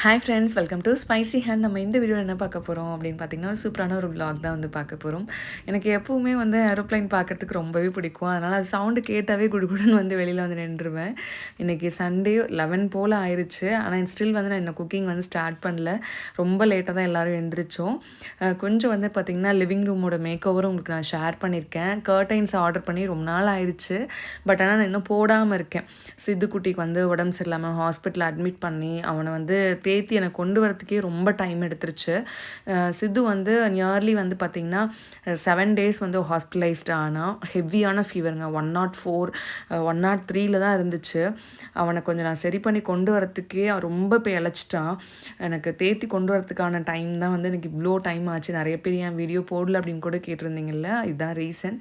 Hi friends, welcome to spicy hand. நம்ம இந்த வீடியோவில் என்ன பார்க்க போகிறோம் அப்படின்னு பார்த்தீங்கன்னா, ஒரு சூப்பரான ஒரு vlog தான் வந்து பார்க்க போகிறோம். எனக்கு எப்போவுமே வந்து ஏரோப்ளைன் பார்க்குறதுக்கு ரொம்பவே பிடிக்கும். அதனால் அது சவுண்டு கேட்டாவே குடுகுடுன்னு வந்து வெளியில் வந்து நின்றுவேன். இன்றைக்கி சண்டே 11 போல் ஆயிடுச்சு. ஆனால் ஸ்டில் வந்து நான் இன்னும் குக்கிங் வந்து ஸ்டார்ட் பண்ணல. ரொம்ப லேட்டாக தான் எல்லோரும் எழுந்திரிச்சோம். கொஞ்சம் வந்து பார்த்திங்கன்னா லிவிங் ரூமோட மேக் ஓவரும் உங்களுக்கு நான் ஷேர் பண்ணியிருக்கேன். கர்டைன்ஸ் ஆர்டர் பண்ணி ரொம்ப நாள் ஆயிடுச்சு. பட் ஆனால் நான் இன்னும் போடாமல் இருக்கேன். சித்துக்குட்டிக்கு வந்து உடம்பு சரியில்லாமல் ஹாஸ்பிட்டலில் அட்மிட் பண்ணி அவனை வந்து தேத்தி எனக்கு கொண்டு வரத்துக்கே ரொம்ப டைம் எடுத்துருச்சு. சித்து வந்து நியர்லி வந்து பார்த்திங்கன்னா 7 days வந்து ஹாஸ்பிட்டலைஸ்டு ஆனால் ஹெவியான ஃபீவருங்க. 104 103 தான் இருந்துச்சு. அவனை கொஞ்சம் நான் சரி பண்ணி கொண்டு வரத்துக்கே அவன் ரொம்ப போய் இழைச்சிட்டான். எனக்கு தேத்தி கொண்டு வரத்துக்கான டைம் தான் வந்து எனக்கு இவ்வளோ டைம் ஆச்சு. நிறைய பேர் என் வீடியோ போடல அப்படின்னு கூட கேட்டிருந்தீங்கல்ல, இதுதான் ரீசன்.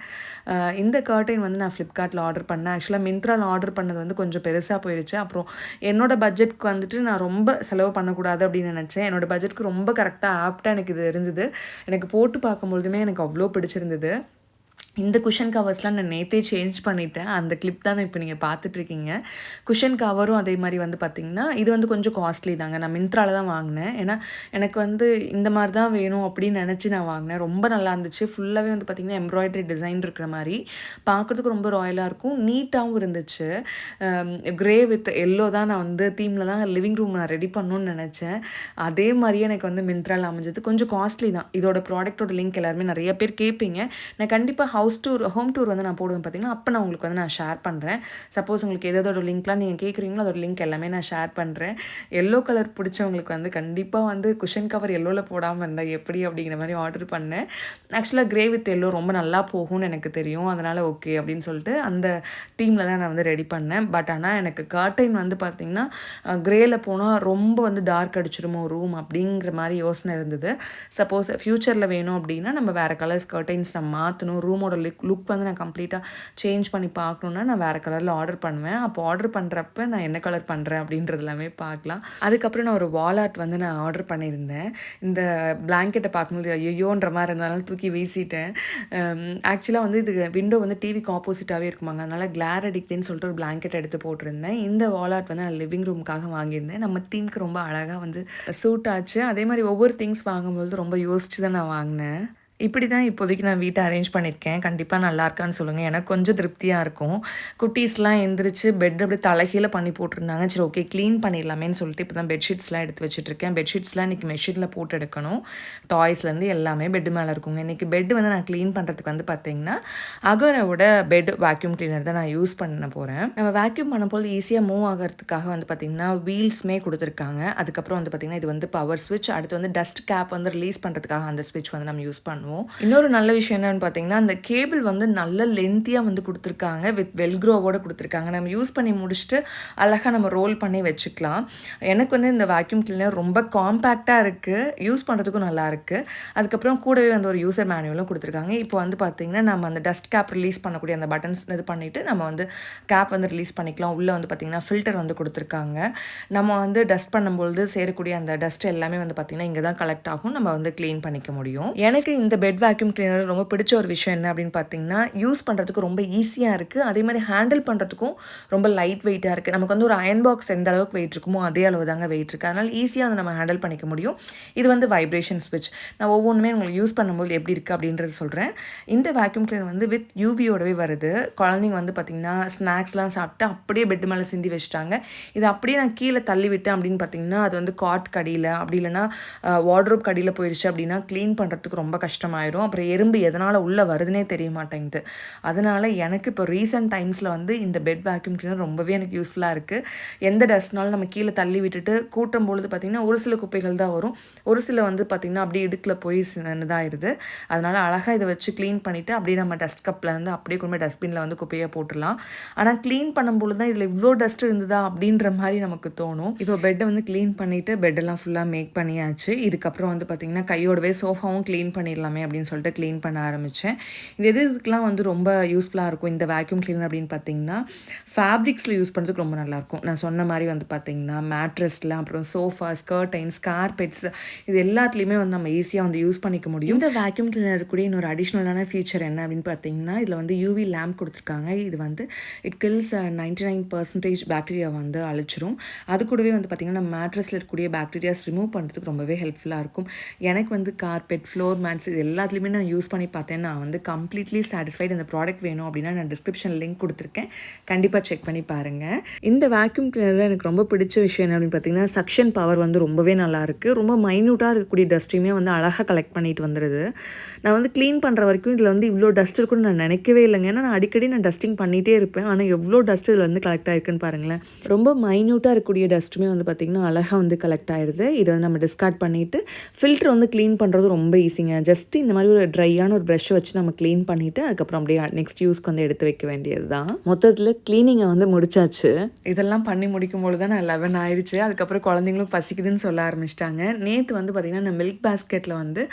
இந்த கர்டைன் வந்து நான் ஃப்ளிப்கார்ட்டில் ஆர்டர் பண்ணேன். ஆக்சுவலாக மிந்த்ராவில் ஆர்டர் பண்ணது வந்து கொஞ்சம் பெருசாக போயிடுச்சு. அப்புறம் என்னோடய பட்ஜெட்க்கு வந்துட்டு நான் ரொம்ப செலவு பண்ணக்கூடாது அப்படின்னு நினச்சேன். என்னோடய பட்ஜெட்க்கு ரொம்ப கரெக்டாக ஆப்டாக எனக்கு இது இருந்தது. எனக்கு போட்டு பார்க்கும்பொழுதுமே எனக்கு அவ்வளோ பிடிச்சிருந்தது. இந்த குஷன் கவர்ஸ்லாம் நான் நேற்றே சேஞ்ச் பண்ணிட்டேன். அந்த கிளிப் தான் இப்போ நீங்கள் பார்த்துட்ருக்கீங்க. குஷன் கவரும் அதே மாதிரி வந்து பார்த்திங்கன்னா இது வந்து கொஞ்சம் காஸ்ட்லி தாங்க. நான் மிந்த்ராவில் தான் வாங்கினேன். ஏன்னா எனக்கு வந்து இந்த மாதிரி தான் வேணும் அப்படின்னு நினச்சி நான் வாங்கினேன். ரொம்ப நல்லா இருந்துச்சு. ஃபுல்லாகவே வந்து பார்த்திங்கன்னா எம்ப்ராய்டரி டிசைன் இருக்கிற மாதிரி பார்க்குறதுக்கு ரொம்ப ராயலாக இருக்கும். நீட்டாகவும் இருந்துச்சு. க்ரே வித் எல்லோ தான் நான் வந்து தீமில் தான் லிவிங் ரூம் நான் ரெடி பண்ணணுன்னு நினச்சேன். அதே மாதிரியே எனக்கு வந்து மிந்த்ராவில் அமைஞ்சது. கொஞ்சம் காஸ்ட்லி தான். இதோட ப்ராடக்ட்டோட லிங்க் எல்லாருமே நிறைய பேர் கேட்பீங்க. நான் கண்டிப்பாக ஹோம் டூர் வந்து நான் போடுவேன் பார்த்தீங்கன்னா, அப்போ நான் உங்களுக்கு வந்து நான் ஷேர் பண்ணுறேன். சப்போஸ் உங்களுக்கு எதோட லிங்க்லாம் நீங்கள் கேட்குறீங்களோ அதோட லிங்க் எல்லாமே நான் ஷேர் பண்ணுறேன். எல்லோ கலர் பிடிச்சவங்களுக்கு வந்து கண்டிப்பாக வந்து குஷன் கவர் எல்லோவில் போடாமல் இருந்தால் எப்படி அப்படிங்கிற மாதிரி ஆர்டர் பண்ணேன். ஆக்சுவலாக க்ரே வித் எல்லோ ரொம்ப நல்லா போகும்னு எனக்கு தெரியும். அதனால் ஓகே அப்படின்னு சொல்லிட்டு அந்த டீமில் தான் நான் வந்து ரெடி பண்ணேன். பட் ஆனால் எனக்கு கர்டைன் வந்து பார்த்திங்கன்னா க்ரேயில் போனால் ரொம்ப வந்து டார்க் அடிச்சிருமோ ரூம் அப்படிங்கிற மாதிரி யோசனை இருந்தது. சப்போஸ் ஃப்யூச்சரில் வேணும் அப்படின்னா நம்ம வேறு கலர்ஸ் கர்டைன்ஸ் நம்ம மாற்றணும், ரூமோட லுக் வந்து நான் கம்ப்ளீட்டாக சேஞ்ச் பண்ணி பார்க்கணுன்னா நான் வேறு கலரில் ஆர்டர் பண்ணுவேன். அப்போ ஆர்டர் பண்ணுறப்ப நான் என்ன கலர் பண்ணுறேன் அப்படின்றது எல்லாமே பார்க்கலாம். அதுக்கப்புறம் நான் ஒரு வால் ஆர்ட் வந்து நான் ஆர்டர் பண்ணியிருந்தேன். இந்த பிளாங்கெட்டை பார்க்கும்போது ஐயோன்ற மாதிரி இருந்ததுனால தூக்கி வீசிட்டேன். ஆக்சுவலாக வந்து இது விண்டோ வந்து டிவிக்கு ஆப்போசிட்டாகவே இருக்குமாங்க. அதனால் கிளார் அடிக்குதுன்னு சொல்லிட்டு ஒரு பிளாங்கெட் எடுத்து போட்டிருந்தேன். இந்த வால் ஆர்ட் வந்து நான் லிவிங் ரூமுக்காக வாங்கியிருந்தேன். நம்ம தீம்க்கு ரொம்ப அழகாக வந்து சூட் ஆச்சு. அதே மாதிரி ஒவ்வொரு திங்ஸ் வாங்கும்போது ரொம்ப யோசித்து தான் நான் வாங்கினேன். இப்படி தான் இப்போதைக்கு நான் வீட்டை அரேஞ்ச் பண்ணியிருக்கேன். கண்டிப்பாக நல்லா இருக்கான்னு சொல்லுங்கள். எனக்கு கொஞ்சம் திருப்தியாக இருக்கும். குட்டீஸ்லாம் எந்திரிச்சு பெட் அப்படி தலைகீழ பண்ணி போட்டிருந்தாங்க. சரி ஓகே க்ளீன் பண்ணிடலாமேன்னு சொல்லிட்டு இப்போ தான் பெட்ஷீட்ஸ்லாம் எடுத்து வச்சுட்ருக்கேன். பெட்ஷீட்ஸ்லாம் இன்றைக்கி மெஷினில் போட்டு எடுக்கணும். டாய்ஸ்லேருந்து எல்லாமே பெட்டு மேலே இருக்குங்க. இன்றைக்கி பெட்டு வந்து நான் க்ளீன் பண்ணுறதுக்கு வந்து பார்த்திங்கன்னா அகரோட பெட் வேக்யூம் கிளீனர் தான் நான் யூஸ் பண்ண போகிறேன். நம்ம வேக்யூம் பண்ணும்போது ஈஸியாக மூவ் ஆகிறதுக்காக வந்து பார்த்திங்கன்னா வீல்ஸ்மே கொடுத்துருக்காங்க. அதுக்கப்புறம் வந்து பார்த்திங்கன்னா இது வந்து பவர் ஸ்விட்ச். அடுத்து வந்து டஸ்ட் கேப் வந்து ரிலீஸ் பண்ணுறதுக்காக அந்த ஸ்விட்ச் வந்து நம்ம யூஸ் பண்ணுவோம். இன்னொரு நல்ல விஷயம் என்னன்னு பார்த்தீங்கன்னா அந்த கேபிள் வந்து நல்ல லென்த்தியாக வந்து கொடுத்துருக்காங்க. வித் வெல்க்ரோவோட கொடுத்துருக்காங்க. நம்ம யூஸ் பண்ணி முடிச்சுட்டு அழகாக நம்ம ரோல் பண்ணி வச்சுக்கலாம். எனக்கு வந்து இந்த வேக்யூம் கிளீனர் ரொம்ப காம்பேக்டாக இருக்குது. யூஸ் பண்ணுறதுக்கும் நல்லா இருக்குது. அதுக்கப்புறம் கூடவே வந்து ஒரு யூசர் மேனுவலும் கொடுத்துருக்காங்க. இப்போ வந்து பார்த்திங்கன்னா நம்ம அந்த டஸ்ட் கேப் ரிலீஸ் பண்ணக்கூடிய அந்த பட்டன்ஸ் இது பண்ணிவிட்டு நம்ம வந்து கேப் வந்து ரிலீஸ் பண்ணிக்கலாம். உள்ளே வந்து பார்த்திங்கன்னா ஃபில்டர் வந்து கொடுத்துருக்காங்க. நம்ம வந்து டஸ்ட் பண்ணும்பொழுது சேரக்கூடிய அந்த டஸ்ட் எல்லாமே வந்து பார்த்திங்கன்னா இங்கே தான் கலெக்ட் ஆகும். நம்ம வந்து க்ளீன் பண்ணிக்க முடியும். எனக்கு இந்த பெட் வேக்யூம் கிளீனர் ரொம்ப பிடிச்ச ஒரு விஷயம் என்ன அப்படின்னு பார்த்தீங்கன்னா யூஸ் பண்ணுறதுக்கு ரொம்ப ஈஸியாக இருக்குது. அதே மாதிரி ஹேண்டில் பண்ணுறதுக்கும் ரொம்ப லைட் வெயிட்டாக இருக்குது. நமக்கு வந்து ஒரு அயன் பாக்ஸ் எந்த அளவுக்கு வெயிட் இருக்குமோ அதே அளவு தாங்க வெயிட் இருக்குது. அதனால் ஈஸியாக வந்து நம்ம ஹேண்டில் பண்ணிக்க முடியும். இது வந்து வைப்ரேஷன் ஸ்விட்ச். நான் ஒவ்வொன்றுமே உங்களுக்கு யூஸ் பண்ணும்போது எப்படி இருக்குது அப்படின்றது சொல்கிறேன். இந்த வேக்யூம் கிளீனர் வந்து வித் யூவியோடவே வருது. குழந்தைங்க வந்து பார்த்திங்கன்னா ஸ்நாக்ஸ்லாம் சாப்பிட்டு அப்படியே பெட்டு மேலே சிந்தி வச்சுட்டாங்க. இது அப்படியே நான் கீழே தள்ளி விட்டேன் அப்படின்னு பார்த்தீங்கன்னா அது வந்து காட் கடியில் அப்படி இல்லைனா வார்ட்ரோப் கடியில் போயிடுச்சு அப்படின்னா க்ளீன் பண்ணுறதுக்கு ரொம்ப கஷ்டமாயிடும். அப்புறம் எறும்பு எதனால் உள்ளே வருதுன்னே தெரிய மாட்டேங்குது. அதனால் எனக்கு இப்போ ரீசெண்ட் டைம்ஸில் வந்து இந்த பெட் வேக்யூம் கிளீனர் ரொம்பவே எனக்கு யூஸ்ஃபுல்லாக இருக்குது. எந்த டஸ்ட்னாலும் நம்ம கீழே தள்ளி விட்டுட்டு கூட்டும் பொழுது பார்த்திங்கன்னா ஒரு சில குப்பைகள் தான் வரும். ஒரு சில வந்து பார்த்திங்கன்னா அப்படியே இடுக்கில் போய் இதாகிடுது. அதனால் அழகாக இதை வச்சு க்ளீன் பண்ணிவிட்டு அப்படியே நம்ம டஸ்ட் கப்பில் வந்து அப்படியே கொண்டு போய் டஸ்ட்பினில் வந்து குப்பையாக போட்டுடலாம். ஆனால் க்ளீன் பண்ணும்பொழுது தான் இதில் இவ்வளோ டஸ்ட் இருந்ததா அப்படின்ற மாதிரி நமக்கு தோணும். இப்போ பெட்டை வந்து க்ளீன் பண்ணிவிட்டு பெட்டெல்லாம் ஃபுல்லாக மேக் பண்ணியாச்சு. இதுக்கப்புறம் வந்து பார்த்திங்கன்னா கையோடவே சோஃபாவும் க்ளீன் பண்ணிடலாமே பண்ணிடலாமே அப்படின்னு சொல்லிட்டு க்ளீன் பண்ண ஆரம்பித்தேன். இது இதுக்கெலாம் வந்து ரொம்ப யூஸ்ஃபுல்லாக இருக்கும் இந்த வேக்யூம் கிளீனர் அப்படின்னு பார்த்தீங்கன்னா, ஃபேப்ரிக்ஸில் யூஸ் பண்ணுறதுக்கு ரொம்ப நல்லாயிருக்கும். நான் சொன்ன மாதிரி வந்து பார்த்திங்கன்னா மேட்ரஸில், அப்புறம் சோஃபாஸ், கர்டைன்ஸ், கார்பெட்ஸ் இது எல்லாத்துலேயுமே வந்து நம்ம ஈஸியாக வந்து யூஸ் பண்ணிக்க முடியும். இந்த வேக்யூம் கிளீனர் கூட இன்னொரு அடிஷ்னலான ஃபீச்சர் என்ன அப்படின்னு பார்த்தீங்கன்னா, இதில் வந்து யூவி லேம்ப் கொடுத்துருக்காங்க. இது வந்து இட் கில்ஸ் 99% பாக்டீரியா வந்து அழிச்சிரும். அது கூடவே வந்து பார்த்திங்கன்னா நம்ம மேட்ரஸில் இருக்கக்கூடிய பாக்டீரியாஸ் ரிமூவ் பண்ணுறதுக்கு ரொம்பவே ஹெல்ப்ஃபுல்லாக இருக்கும். எனக்கு வந்து கார்பெட், ஃப்ளோர் மேட்ஸ் இது எல்லாத்துலேயுமே நான் யூஸ் பண்ணி பார்த்தேன். நான் வந்து கம்ப்ளீட்லி சாட்டிஸ்ஃபைடு. இந்த ப்ராடக்ட் வேணும் அப்படின்னா நான் டிஸ்கிரிப்ஷன் லிங்க் கொடுத்துருக்கேன், கண்டிப்பாக செக் பண்ணி பாருங்கள். இந்த வேக்யூம் கிளீனரில் எனக்கு ரொம்ப பிடிச்ச விஷயம் என்ன அப்படின்னு பார்த்தீங்கன்னா, சக்ஷன் பவர் வந்து ரொம்பவே நல்லாயிருக்கு. ரொம்ப மைன்யூட்டாக இருக்கக்கூடிய டஸ்ட்டையுமே வந்து அழகாக கலெக்ட் பண்ணிட்டு வந்துடுது. நான் வந்து க்ளீன் பண்ணுற வரைக்கும் இதில் வந்து இவ்வளோ டஸ்ட் இருக்குன்னு நான் நினைக்கவே இல்லைங்க. ஏன்னா நான் அடிக்கடி டஸ்டிங் பண்ணிகிட்டே இருப்பேன். ஆனால் எவ்வளோ டஸ்ட் இதில் வந்து கலெக்ட் ஆகிருக்குன்னு பாருங்களேன். ரொம்ப மைன்யூட்டாக இருக்கக்கூடிய டஸ்ட்டுமே வந்து பார்த்திங்கன்னா அழகாக வந்து கலெக்ட் ஆகிடுது. இதை வந்து நம்ம டிஸ்கார்ட் பண்ணிவிட்டு ஃபில்ட்ரு வந்து க்ளீன் பண்ணுறது ரொம்ப ஈஸிங்க. ஜஸ்ட்டு இந்த மாதிரி ஒரு ட்ரையான ஒரு ப்ரஷ் வச்சு நம்ம க்ளீன் பண்ணிவிட்டு அதுக்கப்புறம் அப்படியே நெக்ஸ்ட் யூஸ்க்கு வந்து எடுத்து வைக்க வேண்டியது தான். மொத்தத்தில் க்ளீனிங்கை வந்து முடிச்சாச்சு. இதெல்லாம் பண்ணி முடிக்கும்போது தான் நான் 11 ஆயிடுச்சு. அதுக்கப்புறம் குழந்தைங்களும் பசிக்குதுன்னு சொல்ல ஆரம்பிச்சிட்டாங்க. நேற்று வந்து பார்த்திங்கன்னா நான் மில்க் பாஸ்கெட்டில் வந்து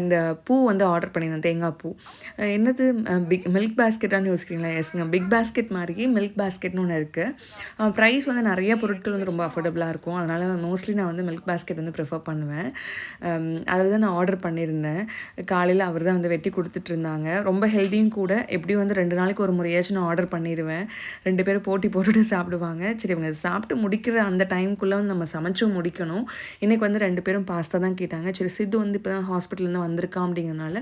இந்த பூ வந்து ஆர்டர் பண்ணியிருந்தேன், தேங்காய் பூ. என்னது மில்க் பாஸ்கெட்டான்னு யோசிக்கிறீங்களா? எஸ்ங்க, பிக் பாஸ்கெட் மாதிரி மில்க் பாஸ்கெட்னு ஒன்று இருக்குது. ப்ரைஸ் வந்து நிறைய பொருட்கள் வந்து ரொம்ப அஃபோர்டபுளாக இருக்கும். அதனால் மோஸ்ட்லி நான் வந்து மில்க் பாஸ்கெட் வந்து ப்ரிஃபர் பண்ணுவேன். அதில் தான் நான் ஆர்டர் பண்ணியிருந்தேன். காலையில் அவர் தான் வந்து வெட்டி கொடுத்துட்டு இருந்தாங்க. ரொம்ப ஹெல்த்தியும் கூட. எப்படியும் வந்து 2 நாளைக்கு ஒரு முறையாச்சும் நான் ஆர்டர் பண்ணிடுவேன். 2 பேரும் போட்டி போட்டுட்டு சாப்பிடுவாங்க. சரி, இவங்க சாப்பிட்டு முடிக்கிற அந்த டைமுக்குள்ளே வந்து நம்ம சமைச்சும் முடிக்கணும். இன்றைக்கி வந்து 2 பேரும் பாஸ்தா தான் கேட்டாங்க. சரி, சித்து வந்து இப்போ தான் ஹாஸ்பிட்டல்லேருந்து வந்திருக்கான் அப்படிங்கிறனால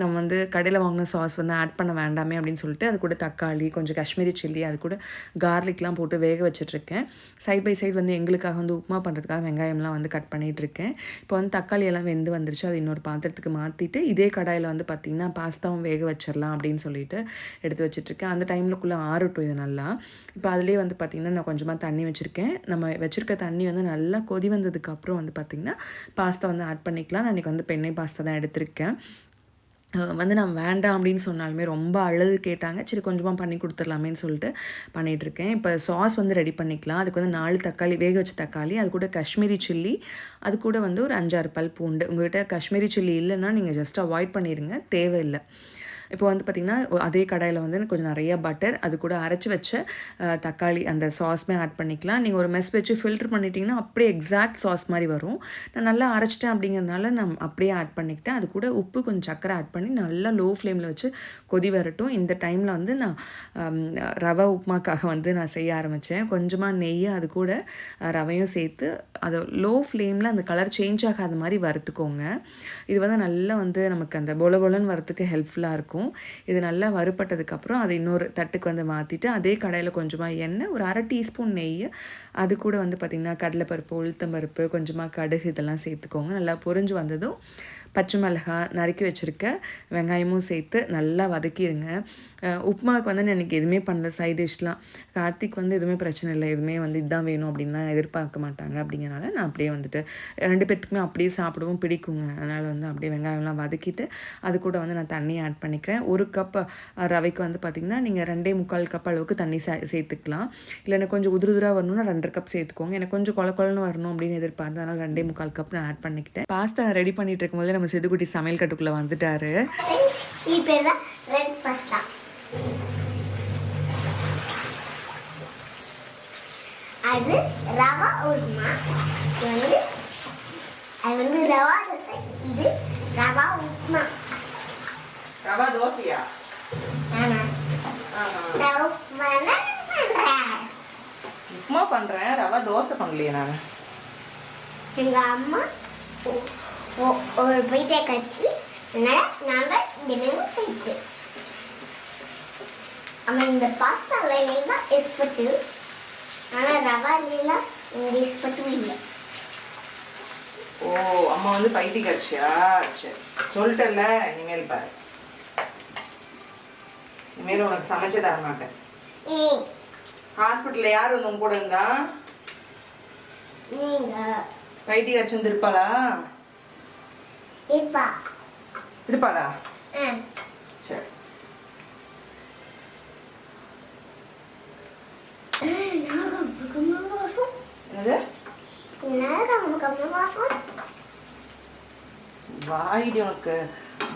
நம்ம வந்து கடையில் வாங்கின சாஸ் வந்து ஆட் பண்ண வேண்டாமே அப்படின்னு சொல்லிட்டு அது கூட தக்காளி, கொஞ்சம் காஷ்மீரி சில்லி, அது கூட கார்லிக்லாம் போட்டு வேக வச்சிட்ருக்கேன். சைட் பை சைடு வந்து எங்களுக்காக வந்து உப்புமா பண்ணுறதுக்காக வெங்காயம்லாம் வந்து கட் பண்ணிகிட்ருக்கேன். இப்போ வந்து தக்காளி எல்லாம் வெந்து வந்துருச்சு. அது இன்னொரு பாத்திரத்துக்கு மாற்றிட்டு இதே கடாயில் வந்து பார்த்திங்கன்னா பாஸ்தாவும் வேக வச்சிடலாம் அப்படின்னு சொல்லிட்டு எடுத்து வச்சிட்ருக்கேன். அந்த டைம்லக்குள்ளே ஆறட்டும் இது நல்லா. இப்போ அதிலே வந்து பார்த்திங்கன்னா நான் கொஞ்சமாக தண்ணி வச்சுருக்கேன். நம்ம வச்சுருக்க தண்ணி வந்து நல்லா கொதி வந்ததுக்கப்புறம் வந்து பார்த்திங்கன்னா பாஸ்தா வந்து ஆட் பண்ணிக்கலாம். நான் இன்றைக்கி வந்து பெண்ணை பாஸ்தா தான் எடுத்திருக்கேன். வந்து நான் வேண்டாம் அப்படின்னு சொன்னாலுமே ரொம்ப அழுது கேட்டாங்க. சரி, கொஞ்சமாக பண்ணி கொடுத்துடலாமேன்னு சொல்லிட்டு பண்ணிகிட்ருக்கேன். இப்போ சாஸ் வந்து ரெடி பண்ணிக்கலாம். அதுக்கு வந்து 4 தக்காளி, வேக வச்ச தக்காளி, அது கூட காஷ்மீரி சில்லி, அது கூட வந்து ஒரு 5-6 பல் பூண்டு. உங்கள்கிட்ட காஷ்மீரி சில்லி இல்லைன்னா நீங்கள் ஜஸ்ட் அவாய்ட் பண்ணிடுங்க, தேவையில்லை. இப்போ வந்து பார்த்திங்கன்னா அதே கடாயில் வந்து கொஞ்சம் நிறையா பட்டர், அது கூட அரைச்சி வச்ச தக்காளி அந்த சாஸ்மே ஆட் பண்ணிக்கலாம். நீங்கள் ஒரு மெஸ் வச்சு ஃபில்ட்ரு பண்ணிட்டீங்கன்னா அப்படியே எக்ஸாக்ட் சாஸ் மாதிரி வரும். நான் நல்லா அரைச்சிட்டேன் அப்படிங்கிறதுனால நான் அப்படியே ஆட் பண்ணிக்கிட்டேன். அது கூட உப்பு, கொஞ்சம் சக்கரை ஆட் பண்ணி நல்லா லோ ஃப்ளேமில் வச்சு கொதி வரட்டும். இந்த டைமில் வந்து நான் ரவை உப்புமாக்காக வந்து நான் செய்ய ஆரம்பித்தேன். கொஞ்சமாக நெய், அது கூட ரவையும் சேர்த்து அதை லோ ஃப்ளேமில் அந்த கலர் சேஞ்ச் ஆகாத மாதிரி வறுத்துக்கோங்க. இது வந்து நல்லா வந்து நமக்கு அந்த பொல பொலன்னு வரத்துக்கு ஹெல்ப்ஃபுல்லாக இருக்கும். இது நல்லா வறுபட்டதுக்கப்புறம் அதை இன்னொரு தட்டுக்கு வந்து மாற்றிட்டு அதே கடாயில் கொஞ்சமாக எண்ணெய், ஒரு 1/2 டீஸ்பூன் நெய், அது கூட வந்து பார்த்திங்கன்னா கடலைப்பருப்பு, உளுத்தம்பருப்பு, கொஞ்சமாக கடுகு இதெல்லாம் சேர்த்துக்கோங்க. நல்லா பொரிஞ்சு வந்ததும் பச்சை மிளகாய், நறுக்கி வச்சுருக்க வெங்காயமும் சேர்த்து நல்லா வதக்கிடுங்க. உப்புமாவுக்கு வந்து நான் எனக்கு எதுவுமே பண்ணல, சைட் டிஷ்லாம். கார்த்திக் வந்து எதுவுமே பிரச்சனை இல்லை, எதுவுமே வந்து இதுதான் வேணும் அப்படின்லாம் எதிர்பார்க்க மாட்டாங்க. அப்படிங்கிறனால நான் அப்படியே வந்துட்டு 2 பேர்த்துக்குமே அப்படியே சாப்பிடவும் பிடிக்குங்க. அதனால் வந்து அப்படியே வெங்காயம்லாம் வதக்கிட்டு அது கூட வந்து நான் தண்ணி ஆட் பண்ணிக்கிறேன். 1 கப் ரவைக்கு வந்து பார்த்திங்கன்னா நீங்கள் 2.25 கப் அளவுக்கு தண்ணி சேர்த்துக்கலாம். இல்லை எனக்கு கொஞ்சம் உதிராக வரணும்னா 2.5 கப் சேர்த்துக்கோங்க. எனக்கு கொஞ்சம் கொலன்னு வரணும் அப்படின்னு எதிர்பார்த்து அதனால் 2.25 கப் நான் ஆட் பண்ணிக்கிட்டேன். பாஸ்தா ரெடி பண்ணிட்டு இருக்கும்போது நம்ம சிதுக்குட்டி சமையல் கட்டுக்குள்ளே வந்துட்டாரு. அது ரவா உப்புமா, அது வந்து ரவா தோசை, இது ரவா உப்புமா. ரவா தோசையா? ரவா உப்புமா பண்றேன், ரவா தோசை பண்ணலையே நான். எங்க அம்மா ஒரு பைட்டை கட்சி, அதனால நாங்கள் தினமும் செய்வோம். அம்மா இந்த பாஸ்தா வேலையெல்லாம் எக்ஸ்பர்ட்டு, ஆனால் ரவா இல்லைலாம் இங்கே எக்ஸ்பர்ட்டும் இல்லை. ஓ, அம்மா வந்து பைத்தி கட்சியா? சரி, சொல்லிட்டல, இனிமேல் பாரு, இனிமேல் உனக்கு சமைச்சு தர மாட்டேன். ஹாஸ்பிட்டலில் யார் வந்து உங்க கூட இருந்தா? பைத்தி கட்சி வந்து இருப்பாளா? இருப்பாளா? சரி. வாயிடி உனக்கு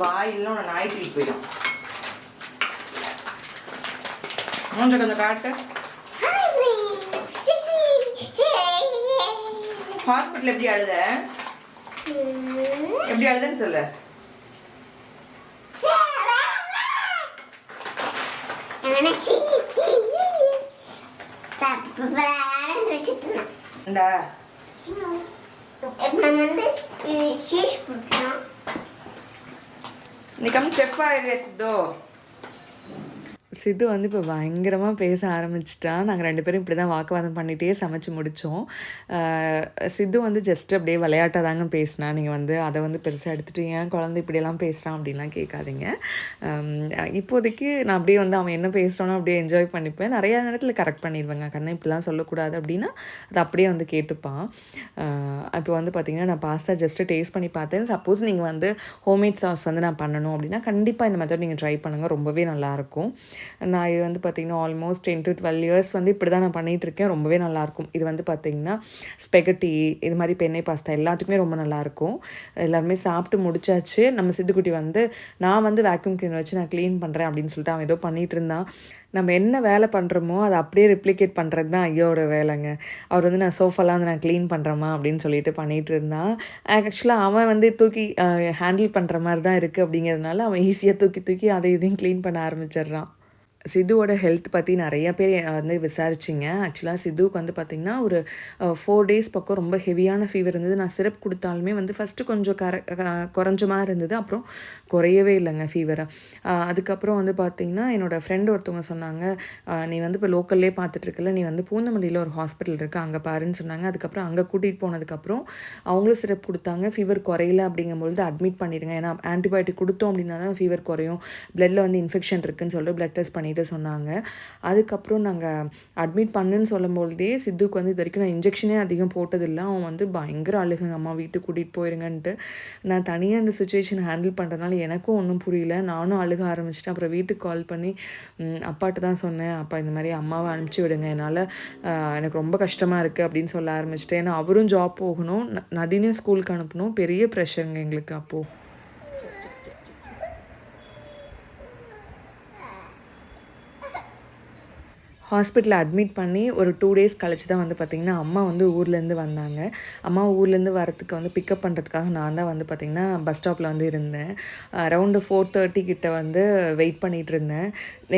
வாயில் ஒன்று நாய் தூக்கிட்டு போயிடும். மூஞ்ச கொஞ்சம் காட்டு. ஹாஸ்பிட்டல் எப்படி அழுத? எப்படி அழுதுன்னு சொல்லு. நீ கம் செஃப் ஆயிடுறியா சித்து? சித்து வந்து இப்போ பயங்கரமாக பேச ஆரம்பிச்சிட்டான். நாங்கள் 2 பேரும் இப்படி தான் வாக்குவாதம் பண்ணிகிட்டே சமைச்சு முடித்தோம். சித்து வந்து ஜஸ்ட் அப்படியே விளையாட்டாக தாங்க பேசினா. நீங்கள் வந்து அதை வந்து பெருசாக எடுத்துகிட்டு ஏன் குழந்தை இப்படியெல்லாம் பேசுகிறான் அப்படின்லாம் கேட்காதீங்க. இப்போதைக்கு நான் அப்படியே வந்து அவன் என்ன பேசுகிறானோ அப்படியே என்ஜாய் பண்ணிப்பேன். நிறையா நேரத்தில் கரெக்ட் பண்ணிடுவேங்க. கண்ணை இப்படிலாம் சொல்லக்கூடாது அப்படின்னா அது அப்படியே வந்து கேட்டுப்பான். இப்போ வந்து பார்த்திங்கன்னா நான் பாஸ்தா ஜஸ்ட்டு டேஸ்ட் பண்ணி பார்த்தேன். சப்போஸ் நீங்கள் வந்து ஹோம்மேட் சாஸ் வந்து நான் பண்ணணும் அப்படின்னா கண்டிப்பாக இந்த மெத்தட் நீங்கள் ட்ரை பண்ணுங்கள். ரொம்பவே நல்லாயிருக்கும். நான் இது வந்து பார்த்திங்கன்னா ஆல்மோஸ்ட் 10 to 12 இயர்ஸ் வந்து இப்படி தான் நான் பண்ணிகிட்ருக்கேன். ரொம்பவே நல்லாயிருக்கும். இது வந்து பார்த்திங்கன்னா ஸ்பெகட்டி இது மாதிரி பெண்ணை பாஸ்தா எல்லாத்துக்குமே ரொம்ப நல்லாயிருக்கும். எல்லாருமே சாப்பிட்டு முடிச்சாச்சு. நம்ம சித்துக்குட்டி வந்து நான் வந்து வேக்யூம் கிளீனர் வச்சு நான் க்ளீன் பண்ணுறேன் அப்படின்னு சொல்லிட்டு அவன் ஏதோ பண்ணிகிட்டு இருந்தான். நம்ம என்ன வேலை பண்ணுறோமோ அதை அப்படியே ரெப்ளிகேட் பண்ணுறது தான் ஐயோட வேலைங்க. அவர் வந்து நான் சோஃபாலாம் வந்து நான் க்ளீன் பண்ணுறேம்மா அப்படின்னு சொல்லிட்டு பண்ணிகிட்டு இருந்தான். ஆக்சுவலாக அவன் வந்து தூக்கி ஹேண்டில் பண்ணுற மாதிரி தான் இருக்குது. அப்படிங்கிறதுனால அவன் ஈஸியாக தூக்கி அதை இதையும் க்ளீன் பண்ண ஆரம்பிச்சிடுறான். சித்துவோட ஹெல்த் பற்றி நிறைய பேர் வந்து விசாரிச்சிங்க. ஆக்சுவலாக சித்துவுக்கு வந்து பார்த்திங்கன்னா ஒரு 4 days பக்கம் ரொம்ப ஹெவியான ஃபீவர் இருந்தது. நான் சிரப் கொடுத்தாலுமே வந்து ஃபஸ்ட்டு கொஞ்சம் குறைஞ்ச மாதிரி இருந்தது. அப்புறம் குறையவே இல்லைங்க ஃபீவரை. அதுக்கப்புறம் வந்து பார்த்திங்கன்னா என்னோடய ஃப்ரெண்டு ஒருத்தவங்க சொன்னாங்க, நீ வந்து இப்போ லோக்கல்லே பார்த்துட்ருக்கல, நீ வந்து பூந்தமல்லியில் ஒரு ஹாஸ்பிட்டல் இருக்குது அங்கே பாருன்னு சொன்னாங்க. அதுக்கப்புறம் அங்கே கூட்டிகிட்டு போனதுக்கப்புறம் அவங்களும் சிரப் கொடுத்தாங்க. ஃபீவர் குறையல அப்படிங்கும்பொழுது அட்மிட் பண்ணிடுங்க. ஏன்னா ஆன்டிபயோட்டிக் கொடுத்தோம் அப்படின்னா தான் ஃபீவர் குறையும். பிளட்டில் வந்து இன்ஃபெக்ஷன் இருக்குதுன்னு சொல்லிட்டு பிளட் டெஸ்ட் பண்ணிட்டு சொன்னாங்க. அதுக்கப்புறம் நாங்கள் அட்மிட் பண்ணுன்னு சொல்லும்பொழுதே சித்துக்கு வந்து இது வரைக்கும் நான் இன்ஜெக்ஷனே அதிகம் போட்டதில்லை. அவன் வந்து பயங்கர அழுகுங்க, அம்மா வீட்டுக்கு கூட்டிகிட்டு போயிருங்கன்ட்டு. நான் தனியாக இந்த சுச்சுவேஷன் ஹேண்டில் பண்ணுறதுனால எனக்கும் ஒன்றும் புரியல. நானும் அழுக ஆரம்பிச்சிட்டேன். அப்புறம் வீட்டுக்கு கால் பண்ணி அப்பாட்ட தான் சொன்னேன், அப்பா இந்த மாதிரி அம்மாவை அனுப்பிச்சி விடுங்க, என்னால் எனக்கு ரொம்ப கஷ்டமாக இருக்குது அப்படின்னு சொல்ல ஆரம்பிச்சிட்டேன். ஏன்னா அவரும் ஜாப் போகணும், நதினையும் ஸ்கூலுக்கு அனுப்பணும். பெரிய ப்ரெஷருங்க எங்களுக்கு. அப்போது ஹாஸ்பிட்டலில் அட்மிட் பண்ணி ஒரு 2 days கழிச்சு தான் வந்து பார்த்திங்கன்னா அம்மா வந்து ஊர்லேருந்து வந்தாங்க. அம்மா ஊர்லேருந்து வரத்துக்கு வந்து பிக்கப் பண்ணுறதுக்காக நான் தான் வந்து பார்த்திங்கன்னா பஸ் ஸ்டாப்பில் வந்து இருந்தேன். அரௌண்டு 4:30 கிட்ட வந்து வெயிட் பண்ணிகிட்டு இருந்தேன்.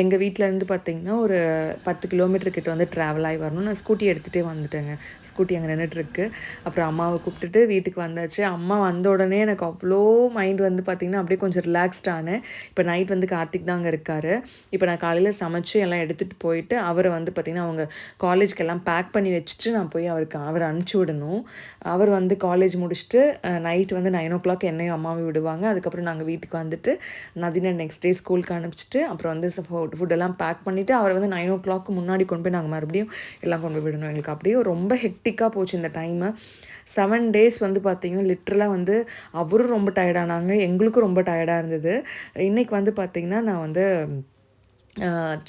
எங்கள் வீட்டிலேருந்து பார்த்திங்கன்னா ஒரு 10 கிலோமீட்டர் கிட்ட வந்து ட்ராவல் ஆகி வரணும். நான் ஸ்கூட்டி எடுத்துகிட்டே வந்துட்டேங்க. ஸ்கூட்டி அங்கே நின்றுட்டுருக்கு. அப்புறம் அம்மாவை கூப்பிட்டுட்டு வீட்டுக்கு வந்தாச்சு. அம்மா வந்த உடனே எனக்கு அவ்வளோ மைண்ட் வந்து பார்த்திங்கன்னா அப்படியே கொஞ்சம் ரிலாக்ஸ்ட் ஆனேன். இப்போ நைட் வந்து கார்த்திக் தான் அங்கே இருக்கார். இப்போ நான் காலையில் சமைச்சு எல்லாம் எடுத்துகிட்டு போயிட்டு அவரை வந்து பார்த்திங்கன்னா அவங்க காலேஜ்க்கெல்லாம் பேக் பண்ணி வச்சுட்டு நான் போய் அவரை அனுப்பிச்சி விடணும். அவர் வந்து காலேஜ் முடிச்சுட்டு நைட் வந்து 9 o'clock என்னையும் அம்மாவையும் விடுவாங்க. அதுக்கப்புறம் நாங்கள் வீட்டுக்கு வந்துட்டு நதினை நெக்ஸ்ட் டே ஸ்கூலுக்கு அனுப்பிச்சிட்டு அப்புறம் வந்து ஃபுட்டெல்லாம் பேக் பண்ணிவிட்டு அவரை வந்து 9 o'clock முன்னாடி கொண்டு போய் நாங்கள் மறுபடியும் எல்லாம் கொண்டு போய் விடணும். எங்களுக்கு அப்படியே ரொம்ப ஹெக்டிக்காக போச்சு இந்த டைமு. 7 days வந்து பார்த்திங்கன்னா லிட்ரலாக வந்து அவரும் ரொம்ப டயர்டானாங்க, எங்களுக்கும் ரொம்ப டயர்டாக இருந்தது. இன்றைக்கி வந்து பார்த்திங்கன்னா நான் வந்து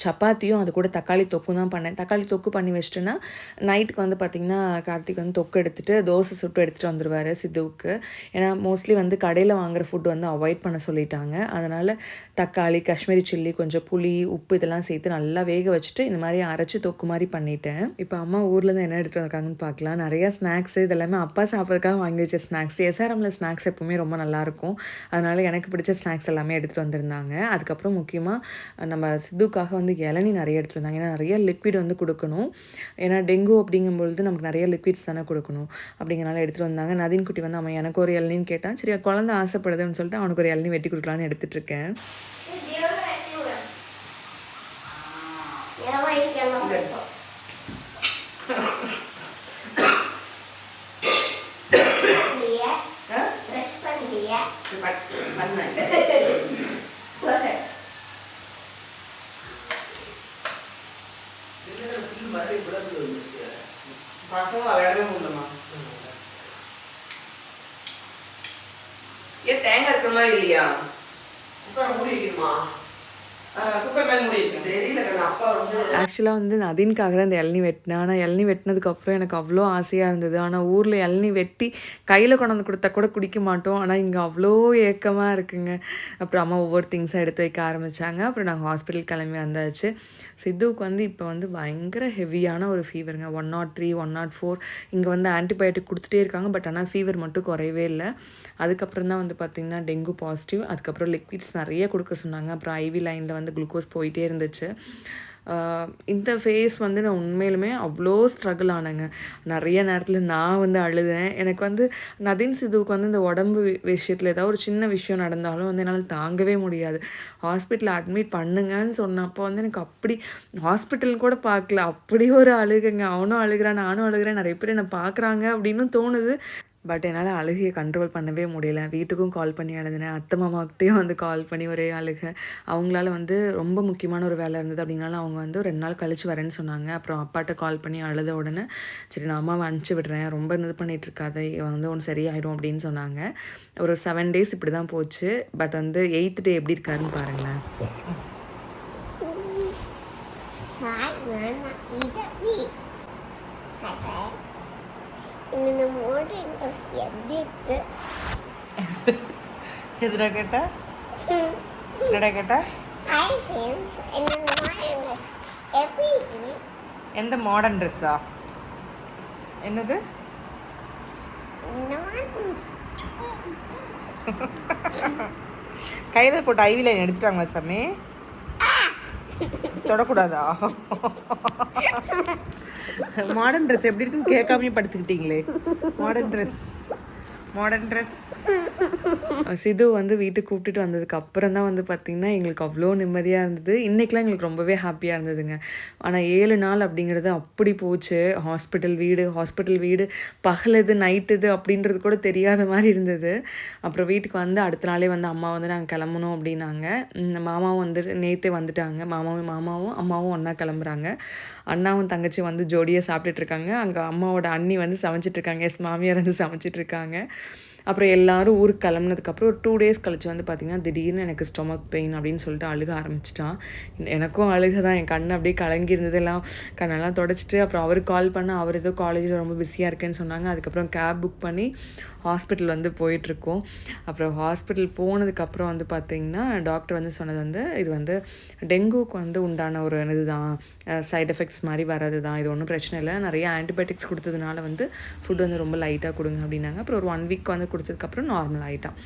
சப்பாத்தியும் அது கூட தக்காளி தொக்கும் தான் பண்ணேன். தக்காளி தொக்கு பண்ணி வச்சிட்டேன்னா நைட்டுக்கு வந்து பார்த்திங்கன்னா கார்த்திக் வந்து தொக்கு எடுத்துகிட்டு தோசை சுட்டு எடுத்துகிட்டு வந்துடுவார் சித்துவுக்கு. ஏன்னா மோஸ்ட்லி வந்து கடையில் வாங்குகிற ஃபுட் வந்து அவாய்ட் பண்ண சொல்லிட்டாங்க. அதனால் தக்காளி, காஷ்மீரி சில்லி, கொஞ்சம் புளி, உப்பு இதெல்லாம் சேர்த்து நல்லா வேக வச்சுட்டு இந்த மாதிரி அரைச்சி தொக்கு மாதிரி பண்ணிட்டேன். இப்போ அம்மா ஊர்லேருந்து என்ன எடுத்துகிட்டு வந்திருக்காங்கன்னு பார்க்கலாம். நிறையா ஸ்நாக்ஸு இதெல்லாமே அப்பா சாப்பிட்றதுக்காக வாங்கி வச்ச ஸ்நாக்ஸ். எஸ்ஆர்எம்மில் ஸ்நாக்ஸ் எப்போவுமே ரொம்ப நல்லாயிருக்கும். அதனால் எனக்கு பிடிச்ச ஸ்நாக்ஸ் எல்லாமே எடுத்துகிட்டு வந்திருந்தாங்க. அதுக்கப்புறம் முக்கியமாக நம்ம சித்துக்காக வந்து இளநீ நிறைய எடுத்துகிட்டு வந்தாங்க. ஏன்னா நிறைய லிக்விட் வந்து கொடுக்கணும். ஏன்னா டெங்கு அப்படிங்கும்பொழுது நமக்கு நிறைய லிக்விட்ஸ் தானே கொடுக்கணும். அப்படிங்கிறனால எடுத்துகிட்டு வந்தாங்க. நதின் குட்டி வந்து அவன் எனக்கு ஒரு இளநின்னு கேட்டான். சரி குழந்தை ஆசைப்படுதுன்னு சொல்லிட்டு அவனுக்கு ஒரு இளநீ வெட்டி கொடுக்கலான்னு எடுத்துகிட்ருக்கேன். பசங்க விளையாடவே முடியலமா. ஏன் தேங்காய் இருக்கிற மாதிரி இல்லையா? மூடி வைக்கணுமா? குக்கர் மேலே மூடி வச்சுக்கணும். தெரியல கண்ணு, அப்பா வந்து ஆக்சுவலாக வந்து நதின்காக தான் இந்த இளநீ வெட்டினேன். ஆனால் இளநீ வெட்டினதுக்கப்புறம் எனக்கு அவ்வளோ ஆசையாக இருந்தது. ஆனால் ஊரில் இளநீ வெட்டி கையில் கொண்டு வந்து கொடுத்தா கூட குடிக்க மாட்டோம். ஆனால் இங்கே அவ்வளோ ஏக்கமாக இருக்குங்க. அப்புறம் அம்மா ஒவ்வொரு திங்ஸாக எடுத்து வைக்க ஆரம்பித்தாங்க. அப்புறம் நாங்கள் ஹாஸ்பிட்டல் கிளம்பி வந்தாச்சு. சித்துவுக்கு வந்து இப்போ வந்து பயங்கர ஹெவியான ஒரு ஃபீவருங்க. 103, 104. இங்கே வந்து ஆன்டிபயோட்டிக் கொடுத்துட்டே இருக்காங்க. பட் ஆனால் ஃபீவர் மட்டும் குறையவே இல்லை. அதுக்கப்புறம் தான் வந்து பார்த்திங்கன்னா டெங்கு பாசிட்டிவ். அதுக்கப்புறம் லிக்விட்ஸ் நிறைய கொடுக்க சொன்னாங்க. அப்புறம் ஐவி லைனில் வந்து குளுக்கோஸ் போயிட்டே இருந்துச்சு. இந்த ஃபேஸ் வந்து நான் உண்மையிலுமே அவ்வளோ ஸ்ட்ரகிள் ஆனேங்க. நிறைய நேரத்தில் நான் வந்து அழுதேன். எனக்கு வந்து நதின் சிதுவுக்கு வந்து இந்த உடம்பு விஷயத்தில் ஏதாவது ஒரு சின்ன விஷயம் நடந்தாலும் வந்து என்னால் தாங்கவே முடியாது. ஹாஸ்பிட்டலில் அட்மிட் பண்ணுங்கன்னு சொன்னப்போ வந்து எனக்கு அப்படி ஹாஸ்பிட்டல் கூட பார்க்கல, அப்படி ஒரு அழுகுங்க. அவனும் அழுகிறான், நானும் அழுகிறேன், நிறைய பேர் என்னை பார்க்குறாங்க அப்படின்னு தோணுது. பட் என்னால் அழுகையை கண்ட்ரோல் பண்ணவே முடியல. வீட்டுக்கும் கால் பண்ணி அழுதுனேன். அத்தை மாமாக்கிட்டேயும் வந்து கால் பண்ணி ஒரே அழுகை. அவங்களால வந்து ரொம்ப முக்கியமான ஒரு வேலை இருந்தது அப்படின்னாலும் அவங்க வந்து 2 நாள் கழிச்சு வரேன்னு சொன்னாங்க. அப்புறம் அப்பாட்ட கால் பண்ணி அழுத உடனே சரி நான் அம்மாவை அனுப்பிச்சி விடுறேன், ரொம்ப இது பண்ணிகிட்டு இருக்காத, வந்து ஒன்று சரியாயிடும் அப்படின்னு சொன்னாங்க. ஒரு 7 டேஸ் இப்படி தான் போச்சு. பட் வந்து 8th டே எப்படி இருக்காருன்னு பாருங்களேன். இந்த மோட்டர் இன்ட்ரெஸ்ட் எப்படி இருக்கு? எதுடா கேட்டா? என்னடா கேட்டா? ஹாய் ஃப்ரெண்ட்ஸ், இந்த மோட்டர் எப்படி இருக்கு? எந்த மாடர்ன் ட்ரெஸ்ஸா? என்னது? இந்த மோட்டர் கையில் போட்டு ஐவி லைன் எடுத்துட்டாங்களா சாமி? தொடக்கூடாதா? மாடர்ன் ட்ரெஸ் எப்படி இருக்குன்னு கேட்காமே படுத்துக்கிட்டீங்களே. மாடர்ன் ட்ரெஸ் சிது வந்து வீட்டுக்கு கூப்பிட்டுட்டு வந்ததுக்கு அப்புறம் தான் வந்து பார்த்திங்கன்னா எங்களுக்கு அவ்வளோ நிம்மதியாக இருந்தது. இன்றைக்கெலாம் எங்களுக்கு ரொம்பவே ஹாப்பியாக இருந்ததுங்க. ஆனால் 7 நாள் அப்படிங்கிறது அப்படி போச்சு. ஹாஸ்பிட்டல் வீடு பகலது நைட்டுது அப்படின்றது கூட தெரியாத மாதிரி இருந்தது. அப்புறம் வீட்டுக்கு வந்து அடுத்த நாளே வந்து அம்மா வந்து நாங்கள் கிளம்பணும் அப்படின்னாங்க. மாமாவும் வந்து நேற்றே வந்துட்டாங்க. மாமாவும் அம்மாவும் ஒன்றா கிளம்புறாங்க. அண்ணாவும் தங்கச்சி வந்து ஜோடியாக சாப்பிட்டுட்ருக்காங்க. அங்கே அம்மாவோட அண்ணி வந்து சமைச்சிட்ருக்காங்க. மாமியார் வந்து சமைச்சிட்ருக்காங்க. அப்புறம் எல்லோரும் ஊருக்கு கிளம்புனதுக்கப்புறம் ஒரு 2 டேஸ் கழிச்சு வந்து பார்த்திங்கன்னா திடீர்னு எனக்கு ஸ்டொமக் பெயின் அப்படின்னு சொல்லிட்டு அழுக ஆரம்பிச்சிட்டான். எனக்கும் அழுக தான். என் கண் அப்படியே கலங்கி இருந்ததெல்லாம் கண்ணெல்லாம் தொடச்சிட்டு அப்புறம் அவருக்கு கால் பண்ணால் அவர் ஏதோ காலேஜில் ரொம்ப பிஸியாக இருக்கேன்னு சொன்னாங்க. அதுக்கப்புறம் கேப் புக் பண்ணி ஹாஸ்பிட்டல் வந்து போயிட்டுருக்கோம். அப்புறம் ஹாஸ்பிட்டல் போனதுக்கப்புறம் வந்து பார்த்திங்கன்னா டாக்டர் வந்து சொன்னது வந்து இது வந்து டெங்குக்கு வந்து உண்டான ஒரு இது தான், சைட் எஃபெக்ட்ஸ் மாதிரி வர்றது தான், இது ஒன்றும் பிரச்சனை இல்லை, நிறைய ஆன்டிபயோட்டிக்ஸ் கொடுத்ததுனால வந்து ஃபுட் வந்து ரொம்ப லைட்டாக கொடுங்க அப்படின்னாங்க. அப்புறம் ஒரு 1 வீக் வந்து கொடுத்ததுக்கப்புறம் நார்மல் ஆகிட்டான்.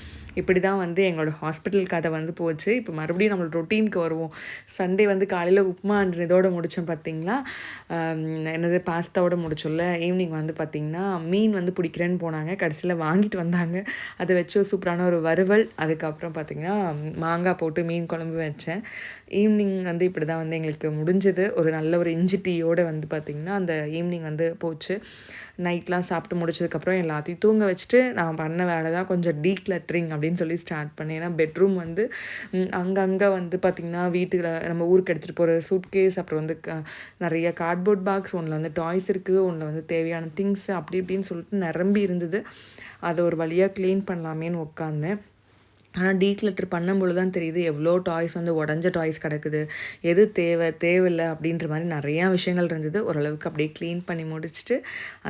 இப்படி தான் வந்து எங்களோட ஹாஸ்பிட்டல் கதை வந்து போச்சு. இப்போ மறுபடியும் நம்மளோட ரொட்டீனுக்கு வருவோம். சண்டே வந்து காலையில் உப்புமா இதோட முடித்தோம் பார்த்திங்களா, என்னது பாஸ்தாவோட முடிச்சோம்ல. ஈவினிங் வந்து பார்த்திங்கன்னா மீன் வந்து பிடிக்கிறேன்னு போனாங்க. கடைசியில் வாங்கிட்டு வந்தாங்க. அதை வச்சு ஒரு சூப்பரான ஒரு வறுவல், அதுக்கப்புறம் பார்த்திங்கன்னா மாங்காய் போட்டு மீன் குழம்பு வச்சேன். ஈவினிங் வந்து இப்படி தான் வந்து எங்களுக்கு முடிஞ்சது. ஒரு நல்ல ஒரு இஞ்சி டீயோடு வந்து பார்த்திங்கன்னா அந்த ஈவினிங் வந்து போச்சு. நைட்லாம் சாப்பிட்டு முடிச்சதுக்கப்புறம் எல்லாத்தையும் தூங்க வச்சுட்டு நான் பண்ண வேலை தான் கொஞ்சம் டீக்ளட்டரிங் அப்படின்னு சொல்லி ஸ்டார்ட் பண்ணேன். ஏன்னா பெட்ரூம் வந்து அங்கங்கே வந்து பார்த்திங்கன்னா வீட்டுக்கு நம்ம ஊருக்கு எடுத்துகிட்டு போகிற சூட்கேஸ், அப்புறம் வந்து நிறைய கார்ட்போர்ட் பாக்ஸ், ஒன்றில் வந்து டாய்ஸ் இருக்குது, ஒன்றில் வந்து தேவையான திங்ஸ் அப்படி இப்படின்னு சொல்லிட்டு நிரம்பி இருந்தது. அதை ஒரு வழியாக க்ளீன் பண்ணலாமேன்னு உட்காந்தேன். ஆனால் டீக்ளட்டர் பண்ணும்பொழுது தான் தெரியுது எவ்வளோ டாய்ஸ் வந்து உடஞ்ச டாய்ஸ் கிடக்குது, எது தேவையில்லை அப்படின்ற மாதிரி நிறையா விஷயங்கள் இருந்தது. ஓரளவுக்கு அப்படியே க்ளீன் பண்ணி முடிச்சுட்டு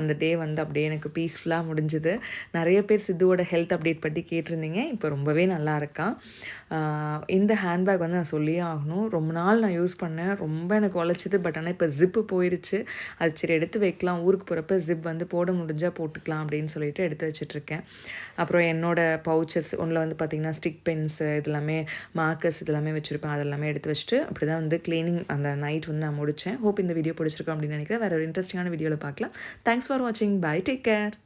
அந்த டே வந்து அப்படியே எனக்கு பீஸ்ஃபுல்லாக முடிஞ்சுது. நிறைய பேர் சித்துவோட ஹெல்த் அப்டேட் பற்றி கேட்டிருந்தீங்க. இப்போ ரொம்பவே நல்லா இருக்கான். இந்த ஹேண்ட்பேக் வந்து நான் சொல்லியே ஆகணும். ரொம்ப நாள் நான் யூஸ் பண்ணேன், ரொம்ப எனக்கு உழைச்சிது. பட் ஆனால் இப்போ ஜிப்பு போயிடுச்சு. அது சரி எடுத்து வைக்கலாம், ஊருக்கு போகிறப்ப ஜிப் வந்து போட முடிஞ்சால் போட்டுக்கலாம் அப்படின்னு சொல்லிட்டு எடுத்து வச்சிட்ருக்கேன். அப்புறம் என்னோடய பவுச்சஸ் ஒன்றில் வந்து பார்த்திங்கன்னா ஸ்டிக் பென்ஸு, இதெல்லாமே மார்க்கர்ஸ் இதெல்லாமே வச்சுருப்பேன். அதெல்லாமே எடுத்து வச்சுட்டு அப்படி தான் வந்து க்ளீனிங் அந்த நைட் வந்து நான் முடித்தேன். ஹோப் இந்த வீடியோ பிடிச்சிருக்கோம் அப்படின்னு நினைக்கிறேன். வேறு ஒரு இன்ட்ரெஸ்டிங்கான வீடியோவில் பார்க்கலாம். தேங்க்ஸ் ஃபார் வாட்சிங். Bye, take care.